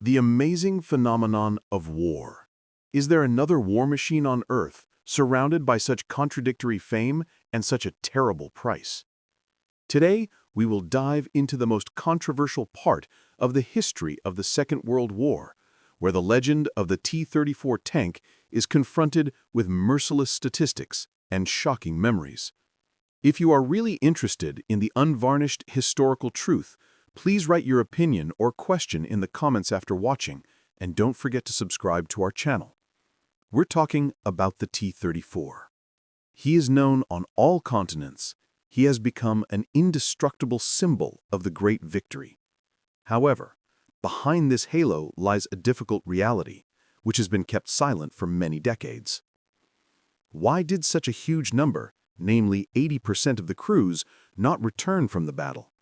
The amazing phenomenon of war. Is there another war machine on Earth, surrounded by such contradictory fame and such a terrible price? Today, we will dive into the most controversial part of the history of the Second World War, where the legend of the T-34 tank is confronted with merciless statistics and shocking memories. If you are really interested in the unvarnished historical truth, please write your opinion or question in the comments after watching, and don't forget to subscribe to our channel. We're talking about the T-34. He is known on all continents. He has become an indestructible symbol of the great victory. However, behind this halo lies a difficult reality, which has been kept silent for many decades. Why did such a huge number, namely 80% of the crews, not return from the battle?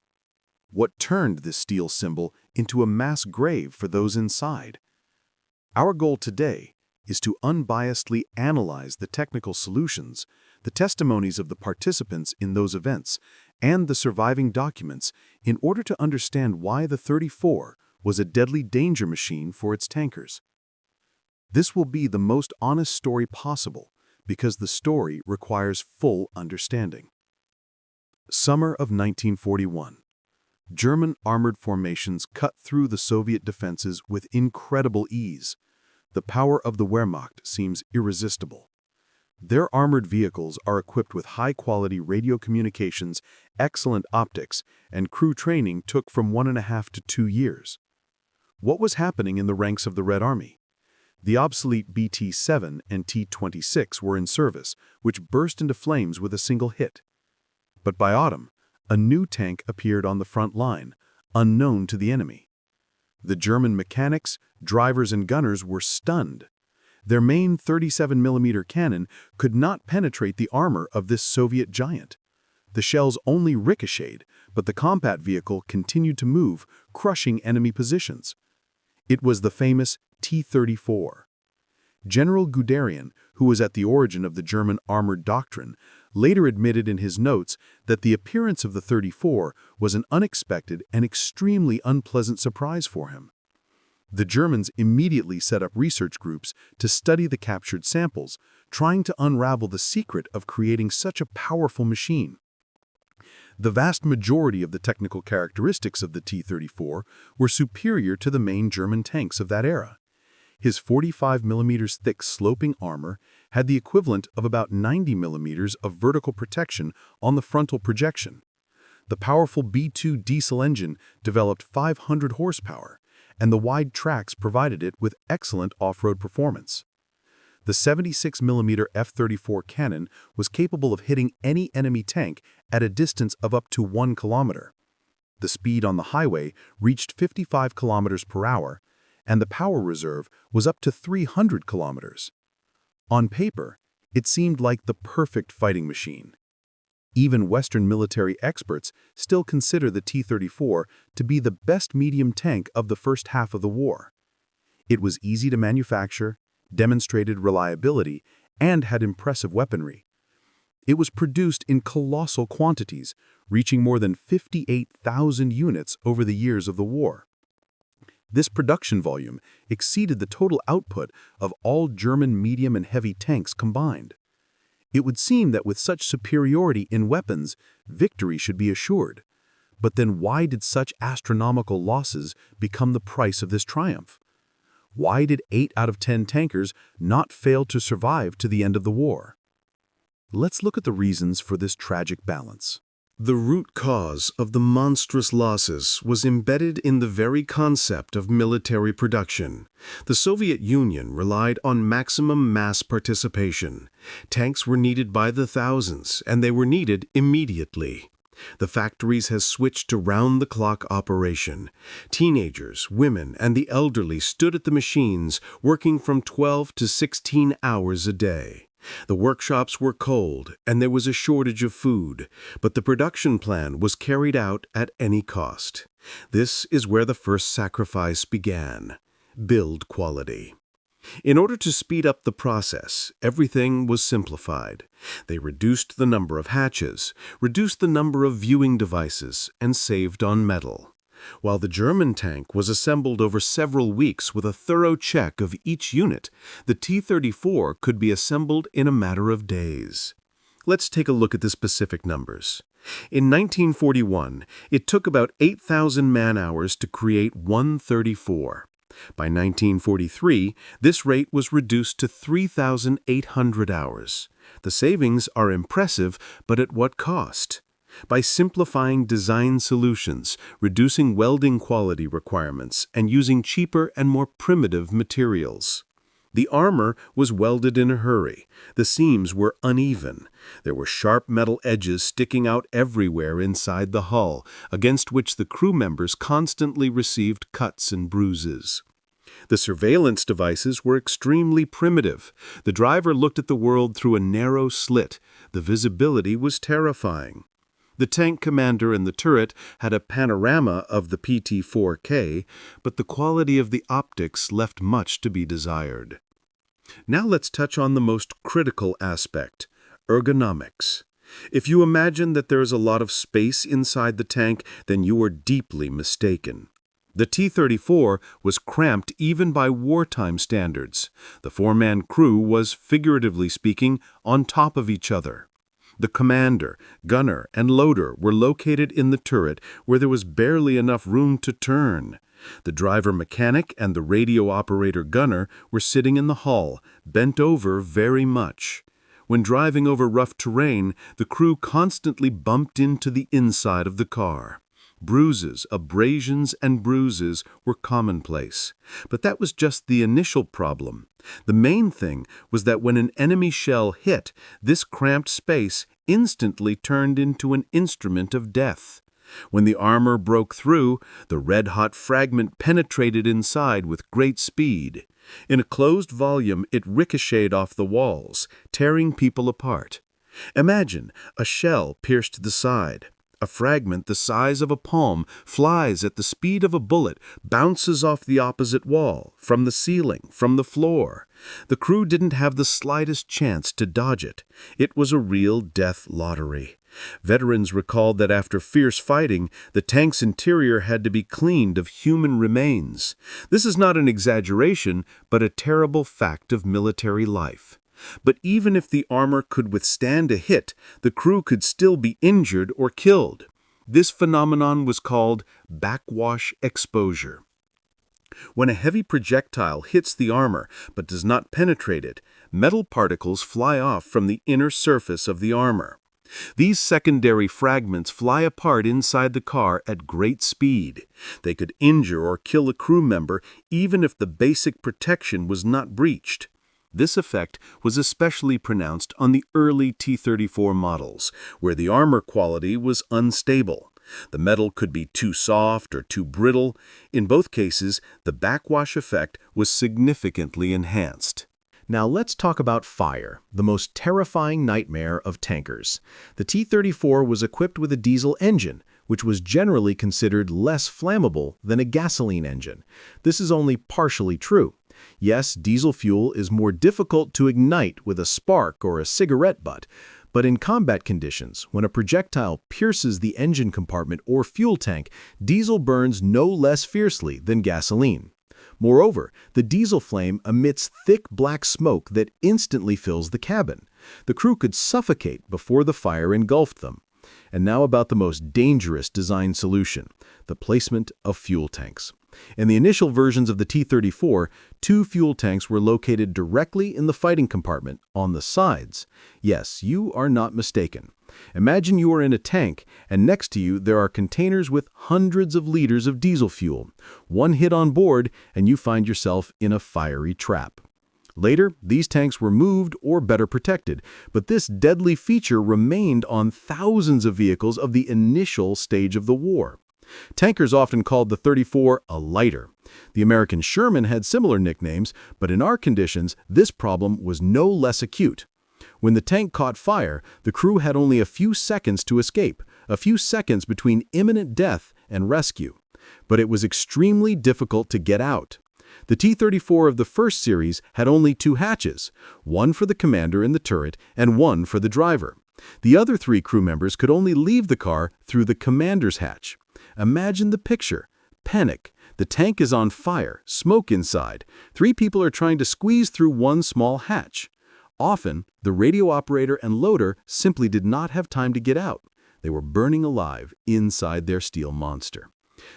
What turned this steel symbol into a mass grave for those inside? Our goal today is to unbiasedly analyze the technical solutions, the testimonies of the participants in those events, and the surviving documents in order to understand why the 34 was a deadly danger machine for its tankers. This will be the most honest story possible because the story requires full understanding. Summer of 1941. German armored formations cut through the Soviet defenses with incredible ease. The power of the Wehrmacht seems irresistible. Their armored vehicles are equipped with high-quality radio communications, excellent optics, and crew training took from 1.5 to 2 years. What was happening in the ranks of the Red Army? The obsolete BT-7 and T-26 were in service, which burst into flames with a single hit. But by autumn, a new tank appeared on the front line, unknown to the enemy. The German mechanics, drivers, and gunners were stunned. Their main 37mm cannon could not penetrate the armor of this Soviet giant. The shells only ricocheted, but the combat vehicle continued to move, crushing enemy positions. It was the famous T-34. General Guderian, who was at the origin of the German armored doctrine, later admitted in his notes that the appearance of the 34 was an unexpected and extremely unpleasant surprise for him. The Germans immediately set up research groups to study the captured samples, trying to unravel the secret of creating such a powerful machine. The vast majority of the technical characteristics of the T-34 were superior to the main German tanks of that era. His 45mm thick sloping armor had the equivalent of about 90mm of vertical protection on the frontal projection. The powerful B2 diesel engine developed 500 horsepower, and the wide tracks provided it with excellent off-road performance. The 76mm F-34 cannon was capable of hitting any enemy tank at a distance of up to 1 kilometer. The speed on the highway reached 55 kilometers per hour, and the power reserve was up to 300 kilometers. On paper, it seemed like the perfect fighting machine. Even Western military experts still consider the T-34 to be the best medium tank of the first half of the war. It was easy to manufacture, demonstrated reliability, and had impressive weaponry. It was produced in colossal quantities, reaching more than 58,000 units over the years of the war. This production volume exceeded the total output of all German medium and heavy tanks combined. It would seem that with such superiority in weapons, victory should be assured. But then why did such astronomical losses become the price of this triumph? Why did 8 out of 10 tankers not fail to survive to the end of the war? Let's look at the reasons for this tragic balance. The root cause of the monstrous losses was embedded in the very concept of military production. The Soviet Union relied on maximum mass participation. Tanks were needed by the thousands, and they were needed immediately. The factories has switched to round-the-clock operation. Teenagers, women, and the elderly stood at the machines, working from 12 to 16 hours a day. The workshops were cold, and there was a shortage of food, but the production plan was carried out at any cost. This is where the first sacrifice began: build quality. In order to speed up the process, everything was simplified. They reduced the number of hatches, reduced the number of viewing devices, and saved on metal. While the German tank was assembled over several weeks with a thorough check of each unit, the T-34 could be assembled in a matter of days. Let's take a look at the specific numbers. In 1941, it took about 8,000 man-hours to create one 34. By 1943, this rate was reduced to 3,800 hours. The savings are impressive, but at what cost? By simplifying design solutions, reducing welding quality requirements, and using cheaper and more primitive materials. The armor was welded in a hurry. The seams were uneven. There were sharp metal edges sticking out everywhere inside the hull, against which the crew members constantly received cuts and bruises. The surveillance devices were extremely primitive. The driver looked at the world through a narrow slit. The visibility was terrifying. The tank commander in the turret had a panorama of the PT-4K, but the quality of the optics left much to be desired. Now let's touch on the most critical aspect, ergonomics. If you imagine that there is a lot of space inside the tank, then you are deeply mistaken. The T-34 was cramped even by wartime standards. The four-man crew was, figuratively speaking, on top of each other. The commander, gunner, and loader were located in the turret where there was barely enough room to turn. The driver-mechanic and the radio operator-gunner were sitting in the hull, bent over very much. When driving over rough terrain, the crew constantly bumped into the inside of the car. Bruises, abrasions, and bruises were commonplace. But that was just the initial problem. The main thing was that when an enemy shell hit, this cramped space instantly turned into an instrument of death. When the armor broke through, the red-hot fragment penetrated inside with great speed. In a closed volume, it ricocheted off the walls, tearing people apart. Imagine a shell pierced the side. A fragment the size of a palm flies at the speed of a bullet, bounces off the opposite wall, from the ceiling, from the floor. The crew didn't have the slightest chance to dodge it. It was a real death lottery. Veterans recalled that after fierce fighting, the tank's interior had to be cleaned of human remains. This is not an exaggeration, but a terrible fact of military life. But even if the armor could withstand a hit, the crew could still be injured or killed. This phenomenon was called backwash exposure. When a heavy projectile hits the armor but does not penetrate it, metal particles fly off from the inner surface of the armor. These secondary fragments fly apart inside the car at great speed. They could injure or kill a crew member even if the basic protection was not breached. This effect was especially pronounced on the early T-34 models, where the armor quality was unstable. The metal could be too soft or too brittle. In both cases, the backwash effect was significantly enhanced. Now let's talk about fire, the most terrifying nightmare of tankers. The T-34 was equipped with a diesel engine, which was generally considered less flammable than a gasoline engine. This is only partially true. Yes, diesel fuel is more difficult to ignite with a spark or a cigarette butt, but in combat conditions, when a projectile pierces the engine compartment or fuel tank, diesel burns no less fiercely than gasoline. Moreover, the diesel flame emits thick black smoke that instantly fills the cabin. The crew could suffocate before the fire engulfed them. And now about the most dangerous design solution, the placement of fuel tanks. In the initial versions of the T-34, 2 fuel tanks were located directly in the fighting compartment, on the sides. Yes, you are not mistaken. Imagine you are in a tank, and next to you there are containers with hundreds of liters of diesel fuel. One hit on board, and you find yourself in a fiery trap. Later, these tanks were moved or better protected, but this deadly feature remained on thousands of vehicles of the initial stage of the war. Tankers often called the 34 a lighter. The American Sherman had similar nicknames, but in our conditions, this problem was no less acute. When the tank caught fire, the crew had only a few seconds to escape, a few seconds between imminent death and rescue. But it was extremely difficult to get out. The T-34 of the first series had only 2 hatches, one for the commander in the turret and one for the driver. The other 3 crew members could only leave the car through the commander's hatch. Imagine the picture. Panic. The tank is on fire, smoke inside. 3 people are trying to squeeze through one small hatch. Often, the radio operator and loader simply did not have time to get out. They were burning alive inside their steel monster.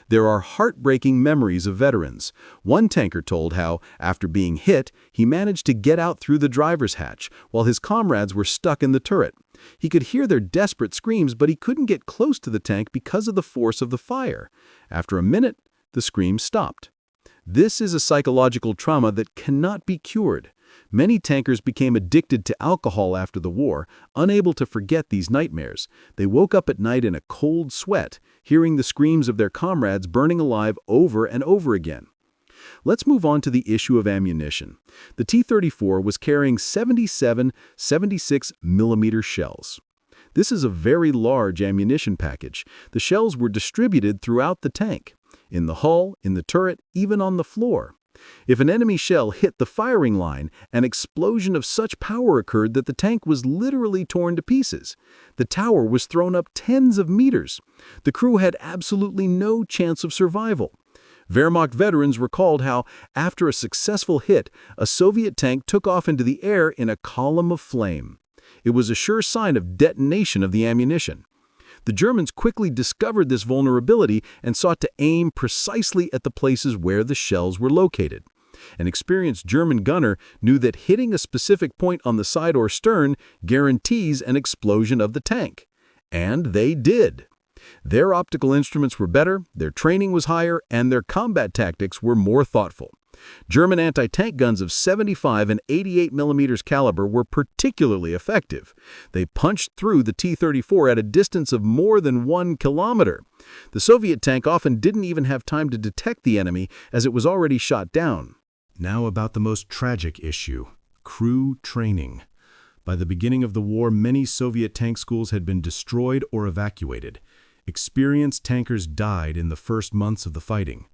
There are heartbreaking memories of veterans. One tanker told how, after being hit, he managed to get out through the driver's hatch while his comrades were stuck in the turret. He could hear their desperate screams, but he couldn't get close to the tank because of the force of the fire. After a minute, the screams stopped. This is a psychological trauma that cannot be cured. Many tankers became addicted to alcohol after the war, unable to forget these nightmares. They woke up at night in a cold sweat, hearing the screams of their comrades burning alive over and over again. Let's move on to the issue of ammunition. The T-34 was carrying 77 76mm shells. This is a very large ammunition package. The shells were distributed throughout the tank, in the hull, in the turret, even on the floor. If an enemy shell hit the firing line, an explosion of such power occurred that the tank was literally torn to pieces. The tower was thrown up tens of meters. The crew had absolutely no chance of survival. Wehrmacht veterans recalled how, after a successful hit, a Soviet tank took off into the air in a column of flame. It was a sure sign of detonation of the ammunition. The Germans quickly discovered this vulnerability and sought to aim precisely at the places where the shells were located. An experienced German gunner knew that hitting a specific point on the side or stern guarantees an explosion of the tank. And they did. Their optical instruments were better, their training was higher, and their combat tactics were more thoughtful. German anti-tank guns of 75 and 88mm caliber were particularly effective. They punched through the T-34 at a distance of more than 1 kilometer. The Soviet tank often didn't even have time to detect the enemy as it was already shot down. Now about the most tragic issue, crew training. By the beginning of the war, many Soviet tank schools had been destroyed or evacuated. Experienced tankers died in the first months of the fighting.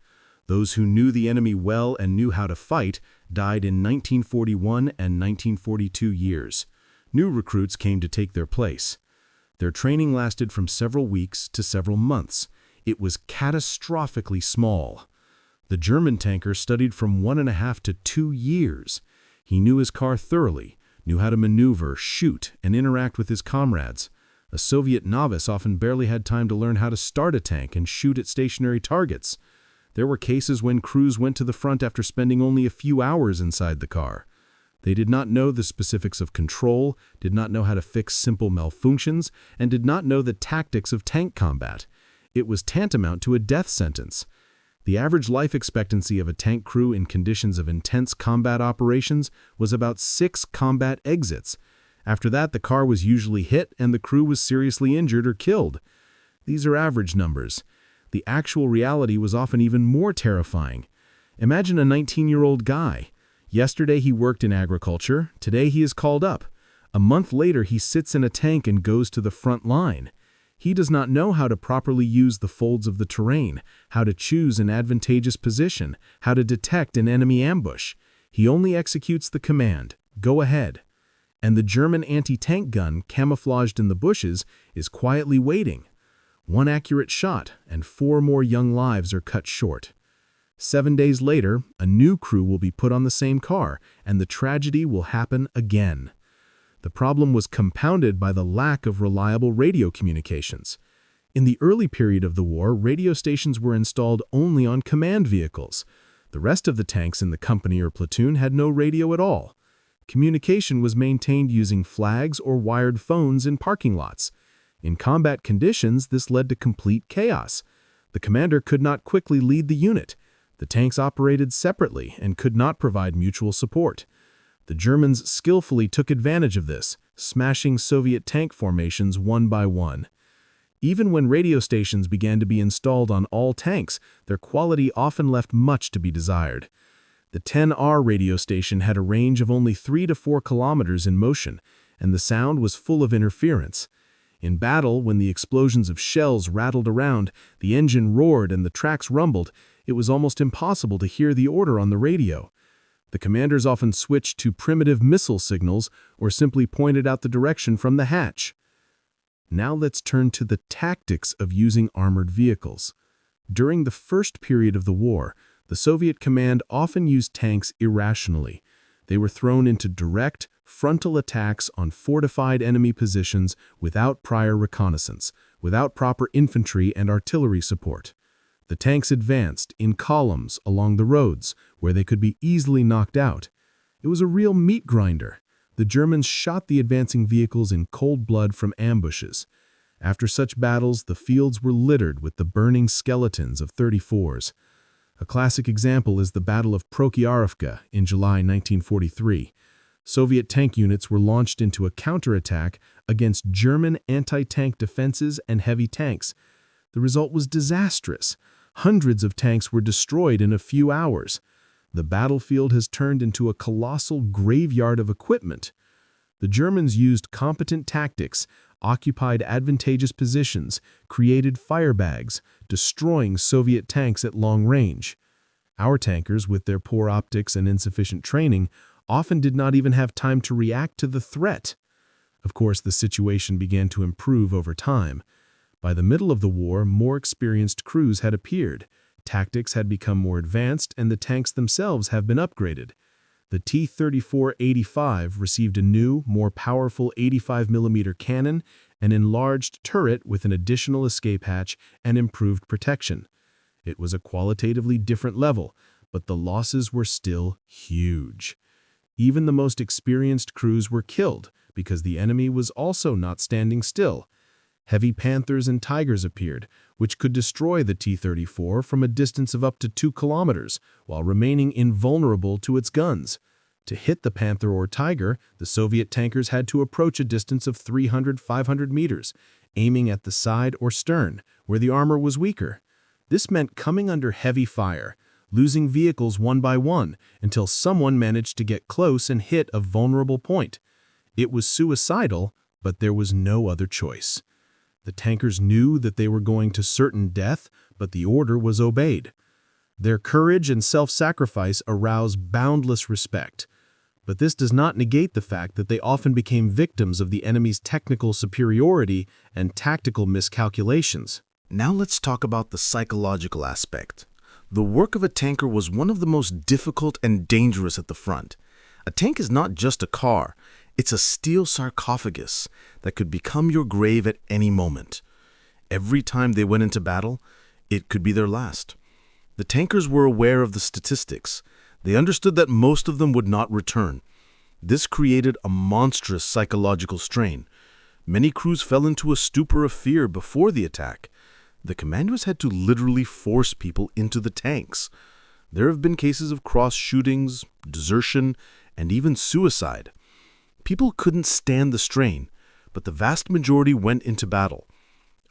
Those who knew the enemy well and knew how to fight died in 1941 and 1942 years. New recruits came to take their place. Their training lasted from several weeks to several months. It was catastrophically small. The German tanker studied from 1.5 to 2 years. He knew his car thoroughly, knew how to maneuver, shoot, and interact with his comrades. A Soviet novice often barely had time to learn how to start a tank and shoot at stationary targets. There were cases when crews went to the front after spending only a few hours inside the car. They did not know the specifics of control, did not know how to fix simple malfunctions, and did not know the tactics of tank combat. It was tantamount to a death sentence. The average life expectancy of a tank crew in conditions of intense combat operations was about 6 combat exits. After that, the car was usually hit and the crew was seriously injured or killed. These are average numbers. The actual reality was often even more terrifying. Imagine a 19-year-old guy. Yesterday he worked in agriculture, today he is called up. A month later he sits in a tank and goes to the front line. He does not know how to properly use the folds of the terrain, how to choose an advantageous position, how to detect an enemy ambush. He only executes the command, "Go ahead." And the German anti-tank gun, camouflaged in the bushes, is quietly waiting. 1 accurate shot, and 4 more young lives are cut short. 7 days later, a new crew will be put on the same car, and the tragedy will happen again. The problem was compounded by the lack of reliable radio communications. In the early period of the war, radio stations were installed only on command vehicles. The rest of the tanks in the company or platoon had no radio at all. Communication was maintained using flags or wired phones in parking lots. In combat conditions, this led to complete chaos. The commander could not quickly lead the unit. The tanks operated separately and could not provide mutual support. The Germans skillfully took advantage of this, smashing Soviet tank formations one by one. Even when radio stations began to be installed on all tanks, their quality often left much to be desired. The 10R radio station had a range of only 3 to 4 kilometers in motion, and the sound was full of interference. In battle, when the explosions of shells rattled around, the engine roared and the tracks rumbled, it was almost impossible to hear the order on the radio. The commanders often switched to primitive missile signals or simply pointed out the direction from the hatch. Now let's turn to the tactics of using armored vehicles. During the first period of the war, the Soviet command often used tanks irrationally. They were thrown into direct, frontal attacks on fortified enemy positions without prior reconnaissance, without proper infantry and artillery support. The tanks advanced in columns along the roads, where they could be easily knocked out. It was a real meat grinder. The Germans shot the advancing vehicles in cold blood from ambushes. After such battles, the fields were littered with the burning skeletons of 34s. A classic example is the Battle of Prokhorovka in July 1943. Soviet tank units were launched into a counterattack against German anti-tank defenses and heavy tanks. The result was disastrous. Hundreds of tanks were destroyed in a few hours. The battlefield has turned into a colossal graveyard of equipment. The Germans used competent tactics, occupied advantageous positions, created firebags, destroying Soviet tanks at long range. Our tankers, with their poor optics and insufficient training, often did not even have time to react to the threat. Of course, the situation began to improve over time. By the middle of the war, more experienced crews had appeared. Tactics had become more advanced, and the tanks themselves have been upgraded. The T-34-85 received a new, more powerful 85mm cannon, an enlarged turret with an additional escape hatch, and improved protection. It was a qualitatively different level, but the losses were still huge. Even the most experienced crews were killed because the enemy was also not standing still. Heavy Panthers and Tigers appeared, which could destroy the T-34 from a distance of up to 2 kilometers, while remaining invulnerable to its guns. To hit the Panther or Tiger, the Soviet tankers had to approach a distance of 300–500 meters, aiming at the side or stern, where the armor was weaker. This meant coming under heavy fire, losing vehicles one by one, until someone managed to get close and hit a vulnerable point. It was suicidal, but there was no other choice. The tankers knew that they were going to certain death, but the order was obeyed. Their courage and self-sacrifice aroused boundless respect. But this does not negate the fact that they often became victims of the enemy's technical superiority and tactical miscalculations. Now let's talk about the psychological aspect. The work of a tanker was one of the most difficult and dangerous at the front. A tank is not just a car. It's a steel sarcophagus that could become your grave at any moment. Every time they went into battle, it could be their last. The tankers were aware of the statistics. They understood that most of them would not return. This created a monstrous psychological strain. Many crews fell into a stupor of fear before the attack. The commanders had to literally force people into the tanks. There have been cases of cross-shootings, desertion, and even suicide. People couldn't stand the strain, but the vast majority went into battle.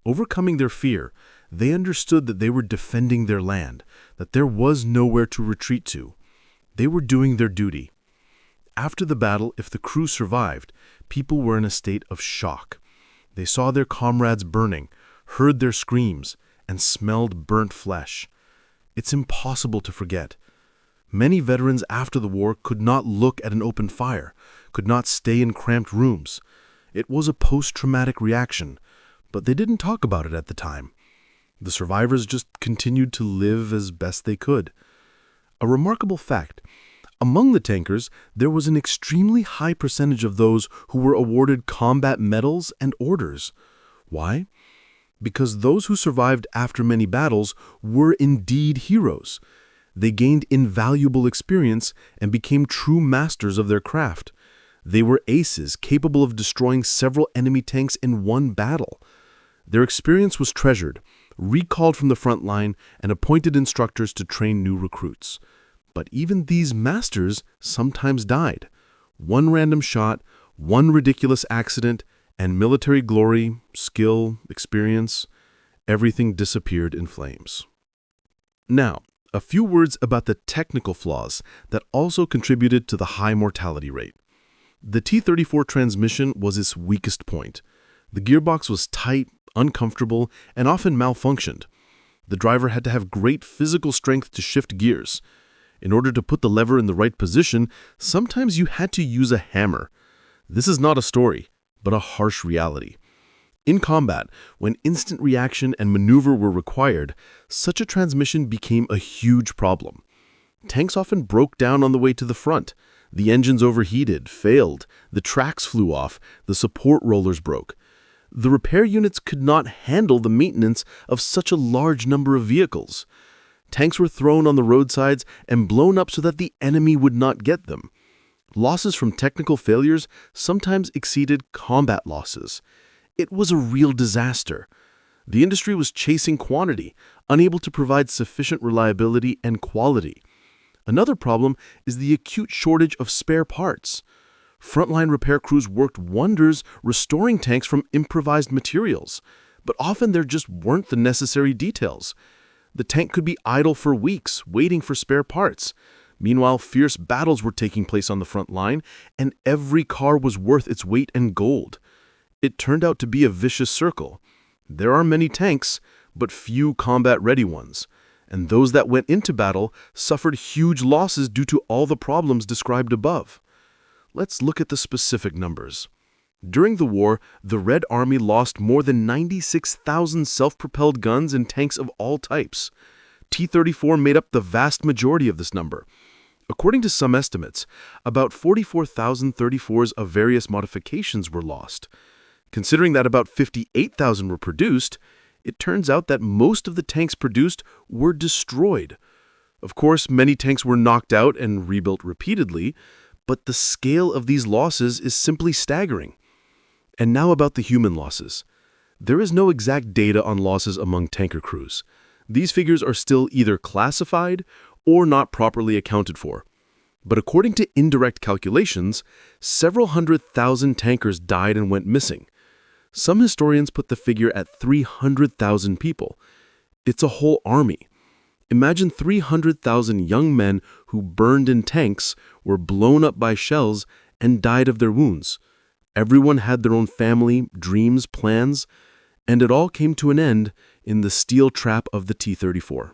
Overcoming their fear, they understood that they were defending their land, that there was nowhere to retreat to. They were doing their duty. After the battle, if the crew survived, people were in a state of shock. They saw their comrades burning, heard their screams, and smelled burnt flesh. It's impossible to forget. Many veterans after the war could not look at an open fire, could not stay in cramped rooms. It was a post-traumatic reaction, but they didn't talk about it at the time. The survivors just continued to live as best they could. A remarkable fact: among the tankers, there was an extremely high percentage of those who were awarded combat medals and orders. Why? Because those who survived after many battles were indeed heroes. They gained invaluable experience and became true masters of their craft. They were aces capable of destroying several enemy tanks in one battle. Their experience was treasured, recalled from the front line, and appointed instructors to train new recruits. But even these masters sometimes died. One random shot, one ridiculous accident, and military glory, skill, experience, everything disappeared in flames. Now, a few words about the technical flaws that also contributed to the high mortality rate. The T-34 transmission was its weakest point. The gearbox was tight, uncomfortable, and often malfunctioned. The driver had to have great physical strength to shift gears. In order to put the lever in the right position, sometimes you had to use a hammer. This is not a story, but a harsh reality. In combat, when instant reaction and maneuver were required, such a transmission became a huge problem. Tanks often broke down on the way to the front. The engines overheated, failed, the tracks flew off, the support rollers broke. The repair units could not handle the maintenance of such a large number of vehicles. Tanks were thrown on the roadsides and blown up so that the enemy would not get them. Losses from technical failures sometimes exceeded combat losses. It was a real disaster. The industry was chasing quantity, unable to provide sufficient reliability and quality. Another problem is the acute shortage of spare parts. Frontline repair crews worked wonders restoring tanks from improvised materials, but often there just weren't the necessary details. The tank could be idle for weeks, waiting for spare parts. Meanwhile, fierce battles were taking place on the front line, and every car was worth its weight in gold. It turned out to be a vicious circle. There are many tanks, but few combat-ready ones, and those that went into battle suffered huge losses due to all the problems described above. Let's look at the specific numbers. During the war, the Red Army lost more than 96,000 self-propelled guns and tanks of all types. T-34 made up the vast majority of this number. According to some estimates, about 44,000 34s of various modifications were lost. Considering that about 58,000 were produced, it turns out that most of the tanks produced were destroyed. Of course, many tanks were knocked out and rebuilt repeatedly, but the scale of these losses is simply staggering. And now about the human losses. There is no exact data on losses among tanker crews. These figures are still either classified or not properly accounted for. But according to indirect calculations, several 100,000 tankers died and went missing. Some historians put the figure at 300,000 people. It's a whole army. Imagine 300,000 young men who burned in tanks, were blown up by shells, and died of their wounds. Everyone had their own family, dreams, plans, and it all came to an end in the steel trap of the T-34.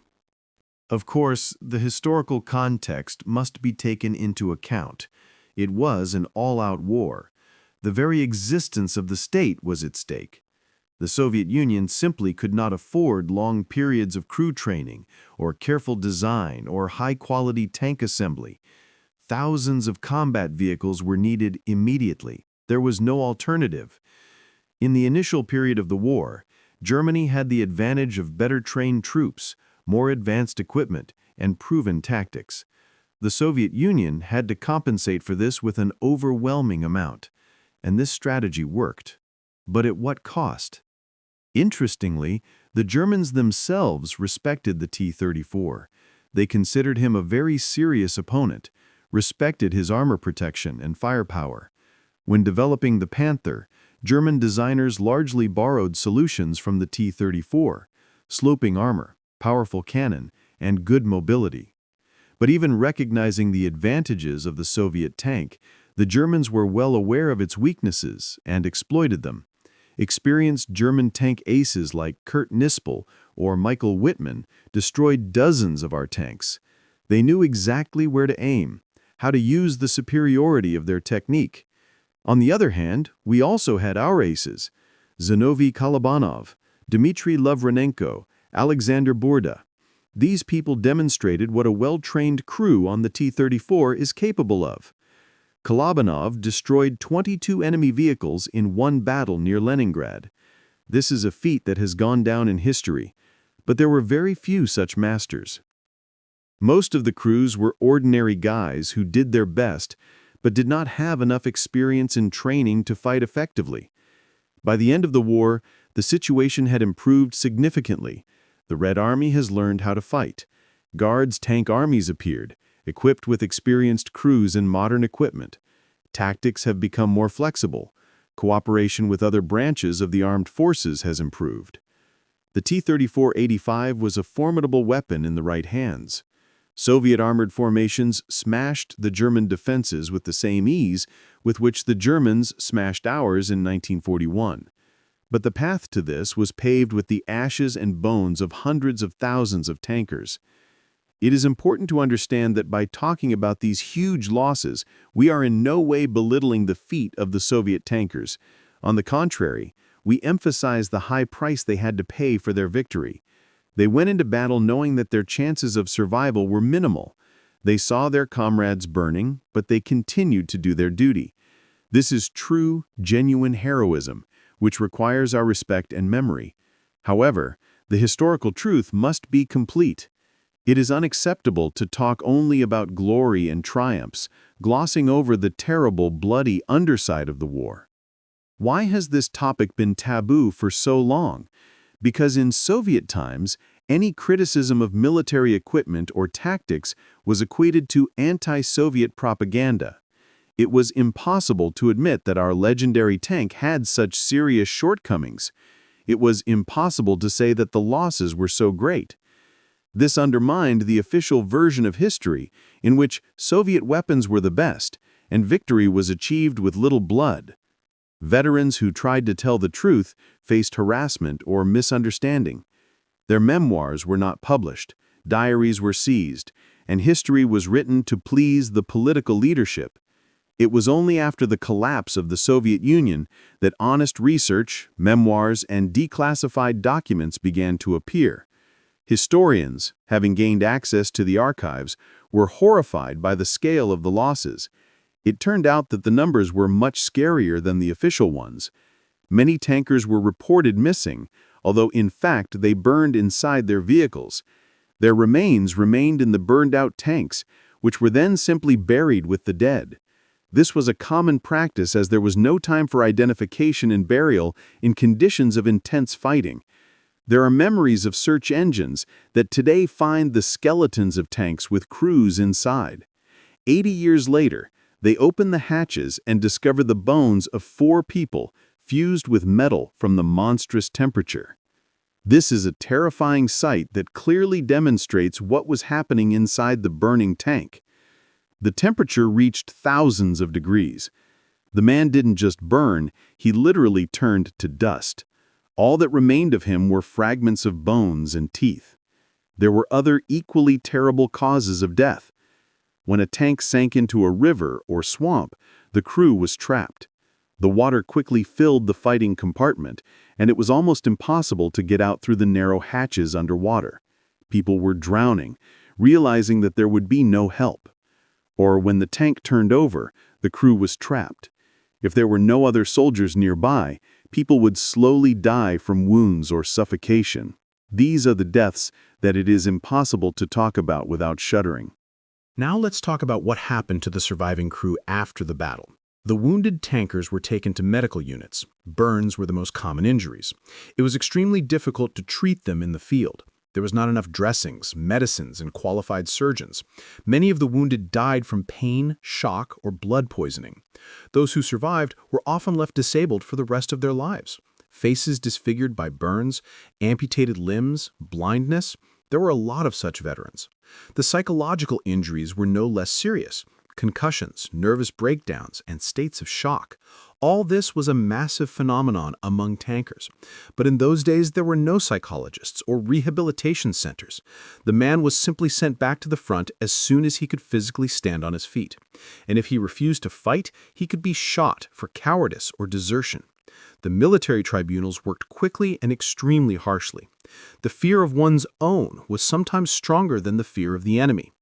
Of course, the historical context must be taken into account. It was an all-out war. The very existence of the state was at stake. The Soviet Union simply could not afford long periods of crew training, or careful design, or high-quality tank assembly. Thousands of combat vehicles were needed immediately. There was no alternative. In the initial period of the war, Germany had the advantage of better-trained troops, more advanced equipment, and proven tactics. The Soviet Union had to compensate for this with an overwhelming amount. And this strategy worked. But at what cost? Interestingly, the Germans themselves respected the T-34. They considered him a very serious opponent, respected his armor protection and firepower. When developing the Panther, German designers largely borrowed solutions from the T-34, sloping armor, powerful cannon, and good mobility. But even recognizing the advantages of the Soviet tank, the Germans were well aware of its weaknesses and exploited them. Experienced German tank aces like Kurt Nispel or Michael Wittmann destroyed dozens of our tanks. They knew exactly where to aim, how to use the superiority of their technique. On the other hand, we also had our aces: Zinovy Kolobanov, Dmitry Lovrenenko, Alexander Burda. These people demonstrated what a well-trained crew on the T-34 is capable of. Kolobanov destroyed 22 enemy vehicles in one battle near Leningrad. This is a feat that has gone down in history, but there were very few such masters. Most of the crews were ordinary guys who did their best, but did not have enough experience and training to fight effectively. By the end of the war, the situation had improved significantly. The Red Army has learned how to fight. Guards' tank armies appeared, equipped with experienced crews and modern equipment. Tactics have become more flexible. Cooperation with other branches of the armed forces has improved. The T-34-85 was a formidable weapon in the right hands. Soviet armored formations smashed the German defenses with the same ease with which the Germans smashed ours in 1941. But the path to this was paved with the ashes and bones of hundreds of thousands of tankers. It is important to understand that by talking about these huge losses, we are in no way belittling the feat of the Soviet tankers. On the contrary, we emphasize the high price they had to pay for their victory. They went into battle knowing that their chances of survival were minimal. They saw their comrades burning, but they continued to do their duty. This is true, genuine heroism, which requires our respect and memory. However, the historical truth must be complete. It is unacceptable to talk only about glory and triumphs, glossing over the terrible, bloody underside of the war. Why has this topic been taboo for so long? Because in Soviet times, any criticism of military equipment or tactics was equated to anti-Soviet propaganda. It was impossible to admit that our legendary tank had such serious shortcomings. It was impossible to say that the losses were so great. This undermined the official version of history, in which Soviet weapons were the best, and victory was achieved with little blood. Veterans who tried to tell the truth faced harassment or misunderstanding. Their memoirs were not published, diaries were seized, and history was written to please the political leadership. It was only after the collapse of the Soviet Union that honest research, memoirs, and declassified documents began to appear. Historians, having gained access to the archives, were horrified by the scale of the losses. It turned out that the numbers were much scarier than the official ones. Many tankers were reported missing, although in fact they burned inside their vehicles. Their remains remained in the burned-out tanks, which were then simply buried with the dead. This was a common practice as there was no time for identification and burial in conditions of intense fighting. There are memories of search engines that today find the skeletons of tanks with crews inside. 80 years later, they open the hatches and discover the bones of 4 people fused with metal from the monstrous temperature. This is a terrifying sight that clearly demonstrates what was happening inside the burning tank. The temperature reached thousands of degrees. The man didn't just burn, he literally turned to dust. All that remained of him were fragments of bones and teeth. There were other equally terrible causes of death. When a tank sank into a river or swamp, the crew was trapped. The water quickly filled the fighting compartment, and it was almost impossible to get out through the narrow hatches underwater. People were drowning, realizing that there would be no help. Or when the tank turned over, the crew was trapped. If there were no other soldiers nearby, people would slowly die from wounds or suffocation. These are the deaths that it is impossible to talk about without shuddering. Now let's talk about what happened to the surviving crew after the battle. The wounded tankers were taken to medical units. Burns were the most common injuries. It was extremely difficult to treat them in the field. There was not enough dressings, medicines, and qualified surgeons. Many of the wounded died from pain, shock, or blood poisoning. Those who survived were often left disabled for the rest of their lives. Faces disfigured by burns, amputated limbs, blindness. There were a lot of such veterans. The psychological injuries were no less serious. Concussions, nervous breakdowns, and states of shock. All this was a massive phenomenon among tankers. But in those days, there were no psychologists or rehabilitation centers. The man was simply sent back to the front as soon as he could physically stand on his feet. And if he refused to fight, he could be shot for cowardice or desertion. The military tribunals worked quickly and extremely harshly. The fear of one's own was sometimes stronger than the fear of the enemy.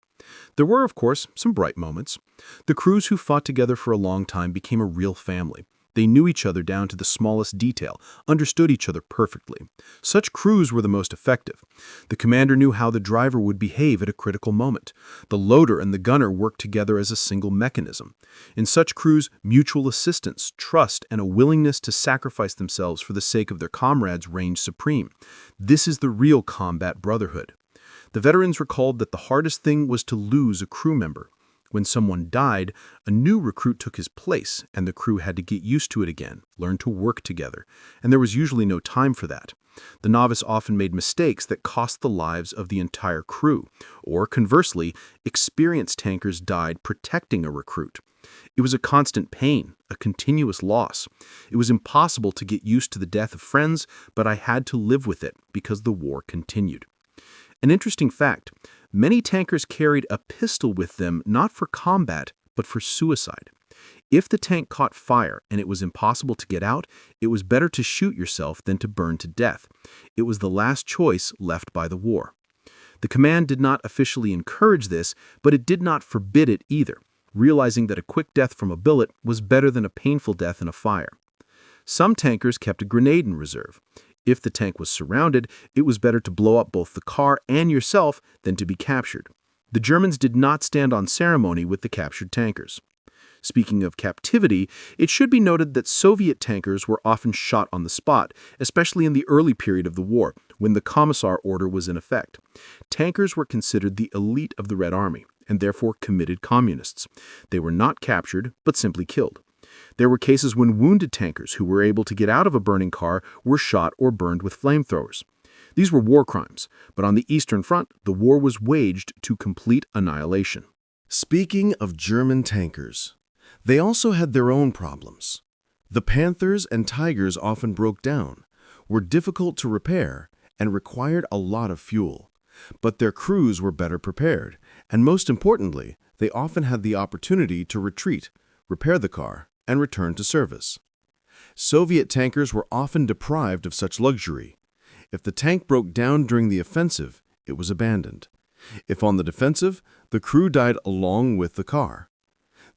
There were, of course, some bright moments. The crews who fought together for a long time became a real family. They knew each other down to the smallest detail, understood each other perfectly. Such crews were the most effective. The commander knew how the driver would behave at a critical moment. The loader and the gunner worked together as a single mechanism. In such crews, mutual assistance, trust, and a willingness to sacrifice themselves for the sake of their comrades reigned supreme. This is the real combat brotherhood. The veterans recalled that the hardest thing was to lose a crew member. When someone died, a new recruit took his place, and the crew had to get used to it again, learn to work together, and there was usually no time for that. The novice often made mistakes that cost the lives of the entire crew, or conversely, experienced tankers died protecting a recruit. It was a constant pain, a continuous loss. It was impossible to get used to the death of friends, but I had to live with it because the war continued. An interesting fact, many tankers carried a pistol with them not for combat, but for suicide. If the tank caught fire and it was impossible to get out, it was better to shoot yourself than to burn to death. It was the last choice left by the war. The command did not officially encourage this, but it did not forbid it either, realizing that a quick death from a billet was better than a painful death in a fire. Some tankers kept a grenade in reserve. If the tank was surrounded, it was better to blow up both the car and yourself than to be captured. The Germans did not stand on ceremony with the captured tankers. Speaking of captivity, it should be noted that Soviet tankers were often shot on the spot, especially in the early period of the war, when the Commissar order was in effect. Tankers were considered the elite of the Red Army, and therefore committed communists. They were not captured, but simply killed. There were cases when wounded tankers who were able to get out of a burning car were shot or burned with flamethrowers. These were war crimes, but on the Eastern Front, the war was waged to complete annihilation. Speaking of German tankers, they also had their own problems. The Panthers and Tigers often broke down, were difficult to repair, and required a lot of fuel. But their crews were better prepared, and most importantly, they often had the opportunity to retreat, repair the car, and return to service. Soviet tankers were often deprived of such luxury. If the tank broke down during the offensive, it was abandoned. If on the defensive, the crew died along with the car.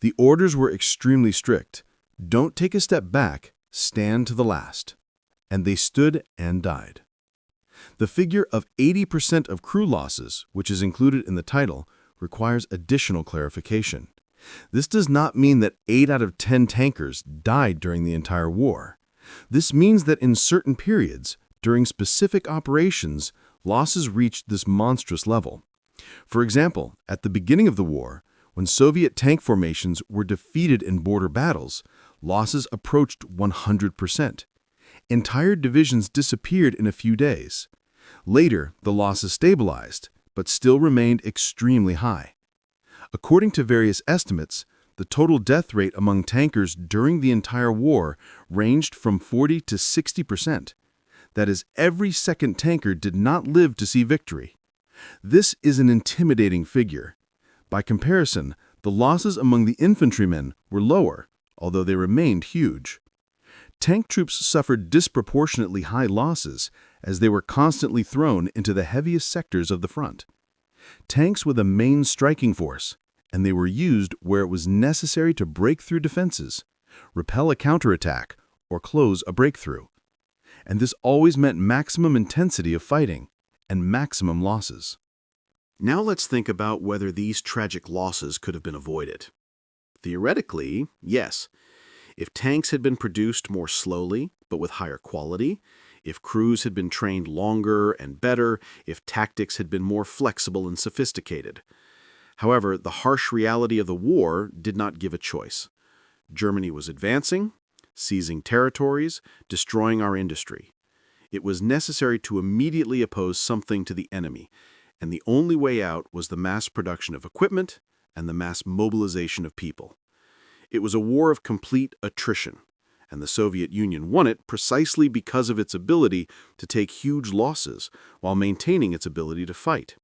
The orders were extremely strict. Don't take a step back, stand to the last. And they stood and died. The figure of 80% of crew losses, which is included in the title, requires additional clarification. This does not mean that 8 out of 10 tankers died during the entire war. This means that in certain periods, during specific operations, losses reached this monstrous level. For example, at the beginning of the war, when Soviet tank formations were defeated in border battles, losses approached 100%. Entire divisions disappeared in a few days. Later, the losses stabilized, but still remained extremely high. According to various estimates, the total death rate among tankers during the entire war ranged from 40 to 60%. That is, every second tanker did not live to see victory. This is an intimidating figure. By comparison, the losses among the infantrymen were lower, although they remained huge. Tank troops suffered disproportionately high losses as they were constantly thrown into the heaviest sectors of the front. Tanks were the main striking force, and they were used where it was necessary to break through defenses, repel a counterattack, or close a breakthrough. And this always meant maximum intensity of fighting and maximum losses. Now let's think about whether these tragic losses could have been avoided. Theoretically, yes. If tanks had been produced more slowly, but with higher quality, if crews had been trained longer and better, if tactics had been more flexible and sophisticated. However, the harsh reality of the war did not give a choice. Germany was advancing, seizing territories, destroying our industry. It was necessary to immediately oppose something to the enemy, and the only way out was the mass production of equipment and the mass mobilization of people. It was a war of complete attrition, and the Soviet Union won it precisely because of its ability to take huge losses while maintaining its ability to fight.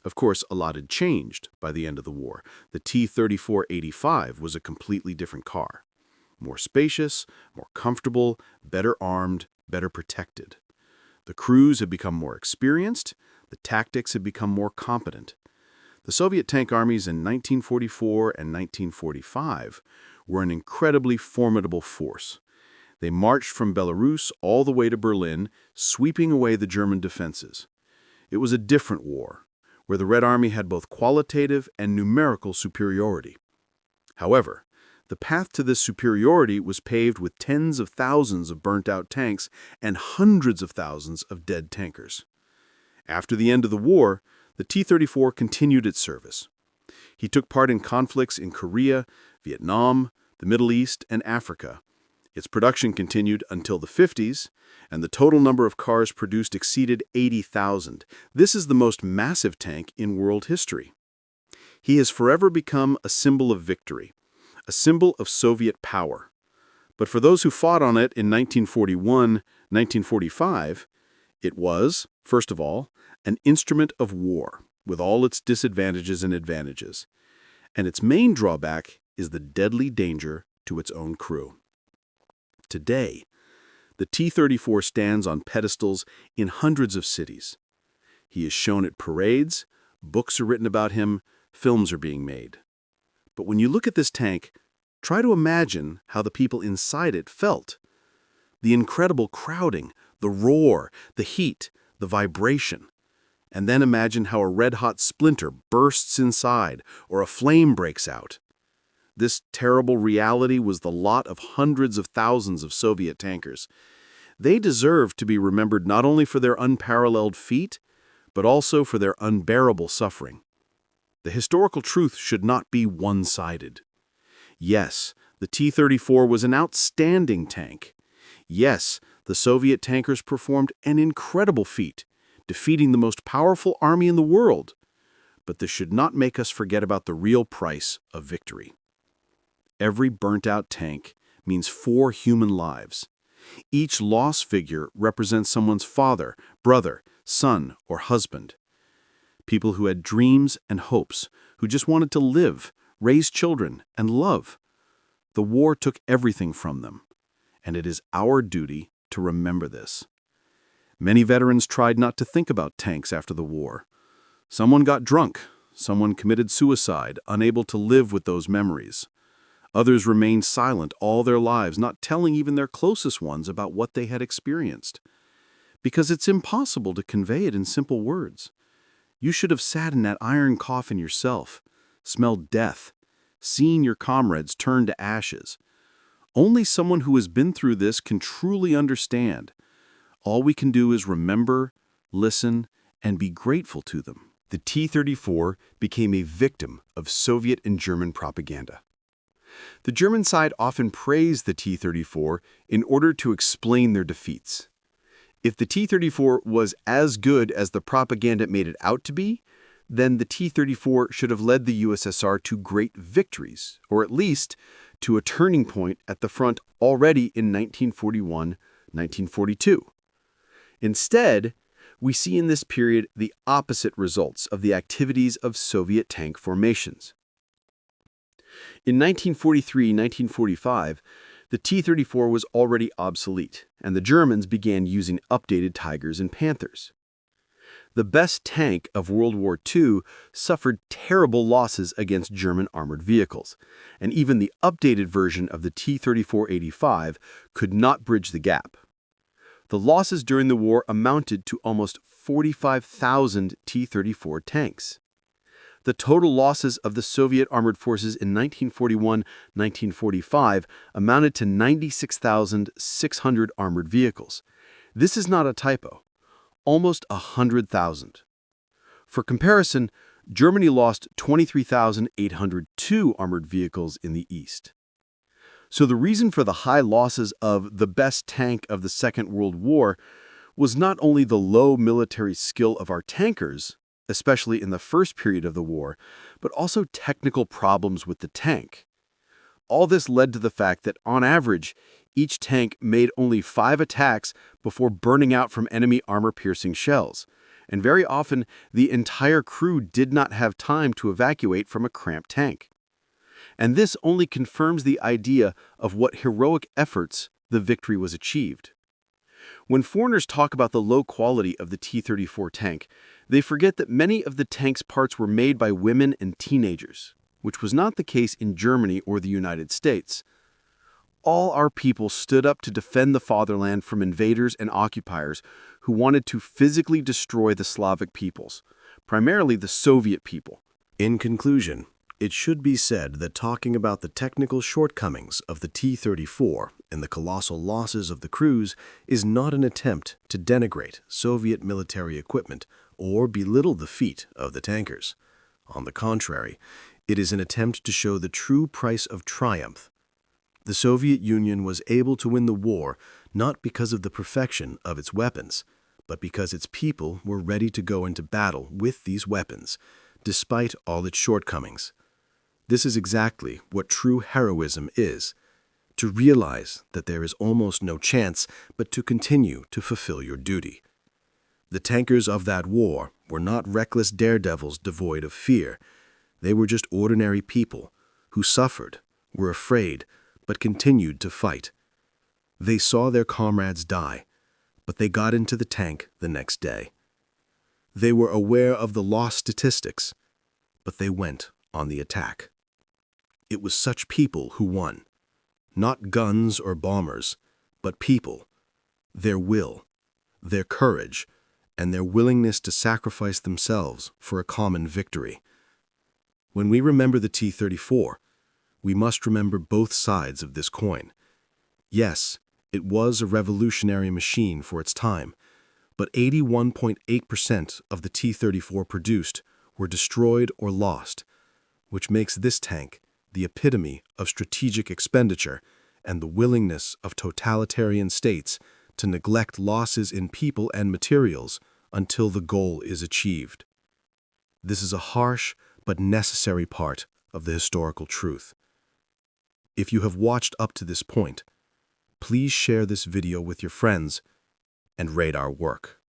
Of course, a lot had changed by the end of the war. The T-34-85 was a completely different car. More spacious, more comfortable, better armed, better protected. The crews had become more experienced, the tactics had become more competent. The Soviet tank armies in 1944 and 1945 were an incredibly formidable force. They marched from Belarus all the way to Berlin, sweeping away the German defenses. It was a different war, where the Red Army had both qualitative and numerical superiority. However, the path to this superiority was paved with tens of thousands of burnt-out tanks and hundreds of thousands of dead tankers. After the end of the war, the T-34 continued its service. He took part in conflicts in Korea, Vietnam, the Middle East, and Africa. Its production continued until the 50s, and the total number of cars produced exceeded 80,000. This is the most massive tank in world history. He has forever become a symbol of victory, a symbol of Soviet power. But for those who fought on it in 1941, 1945, it was, first of all, an instrument of war, with all its disadvantages and advantages. And its main drawback is the deadly danger to its own crew. Today, the T-34 stands on pedestals in hundreds of cities. He is shown at parades, books are written about him, films are being made. But when you look at this tank, try to imagine how the people inside it felt. The incredible crowding, the roar, the heat, the vibration. And then imagine how a red-hot splinter bursts inside or a flame breaks out. This terrible reality was the lot of hundreds of thousands of Soviet tankers. They deserve to be remembered not only for their unparalleled feat, but also for their unbearable suffering. The historical truth should not be one-sided. Yes, the T-34 was an outstanding tank. Yes, the Soviet tankers performed an incredible feat, defeating the most powerful army in the world. But this should not make us forget about the real price of victory. Every burnt-out tank means 4 human lives. Each loss figure represents someone's father, brother, son, or husband. People who had dreams and hopes, who just wanted to live, raise children, and love. The war took everything from them, and it is our duty to remember this. Many veterans tried not to think about tanks after the war. Someone got drunk, someone committed suicide, unable to live with those memories. Others remained silent all their lives, not telling even their closest ones about what they had experienced. Because it's impossible to convey it in simple words. You should have sat in that iron coffin yourself, smelled death, seen your comrades turn to ashes. Only someone who has been through this can truly understand. All we can do is remember, listen, and be grateful to them. The T-34 became a victim of Soviet and German propaganda. The German side often praised the T-34 in order to explain their defeats. If the T-34 was as good as the propaganda made it out to be, then the T-34 should have led the USSR to great victories, or at least to a turning point at the front already in 1941-1942. Instead, we see in this period the opposite results of the activities of Soviet tank formations. In 1943-1945, the T-34 was already obsolete, and the Germans began using updated Tigers and Panthers. The best tank of World War II suffered terrible losses against German armored vehicles, and even the updated version of the T-34-85 could not bridge the gap. The losses during the war amounted to almost 45,000 T-34 tanks. The total losses of the Soviet armored forces in 1941-1945 amounted to 96,600 armored vehicles. This is not a typo. Almost 100,000. For comparison, Germany lost 23,802 armored vehicles in the East. So the reason for the high losses of the best tank of the Second World War was not only the low military skill of our tankers, especially in the first period of the war, but also technical problems with the tank. All this led to the fact that, on average, each tank made only 5 attacks before burning out from enemy armor-piercing shells, and very often the entire crew did not have time to evacuate from a cramped tank. And this only confirms the idea of what heroic efforts the victory was achieved. When foreigners talk about the low quality of the T-34 tank, they forget that many of the tank's parts were made by women and teenagers, which was not the case in Germany or the United States. All our people stood up to defend the fatherland from invaders and occupiers who wanted to physically destroy the Slavic peoples, primarily the Soviet people. In conclusion, it should be said that talking about the technical shortcomings of the T-34 and the colossal losses of the crews is not an attempt to denigrate Soviet military equipment or belittle the feat of the tankers. On the contrary, it is an attempt to show the true price of triumph. The Soviet Union was able to win the war not because of the perfection of its weapons, but because its people were ready to go into battle with these weapons, despite all its shortcomings. This is exactly what true heroism is, to realize that there is almost no chance but to continue to fulfill your duty. The tankers of that war were not reckless daredevils devoid of fear. They were just ordinary people who suffered were afraid, but continued to fight. They saw their comrades die, but they got into the tank the next day. They were aware of the loss statistics, but they went on the attack. It was such people who won. Not guns or bombers, but people, their will, their courage, and their willingness to sacrifice themselves for a common victory. When we remember the T-34, we must remember both sides of this coin. Yes, it was a revolutionary machine for its time, but 81.8% of the T-34 produced were destroyed or lost, which makes this tank the epitome of strategic expenditure and the willingness of totalitarian states to neglect losses in people and materials until the goal is achieved. This is a harsh but necessary part of the historical truth. If you have watched up to this point, please share this video with your friends and rate our work.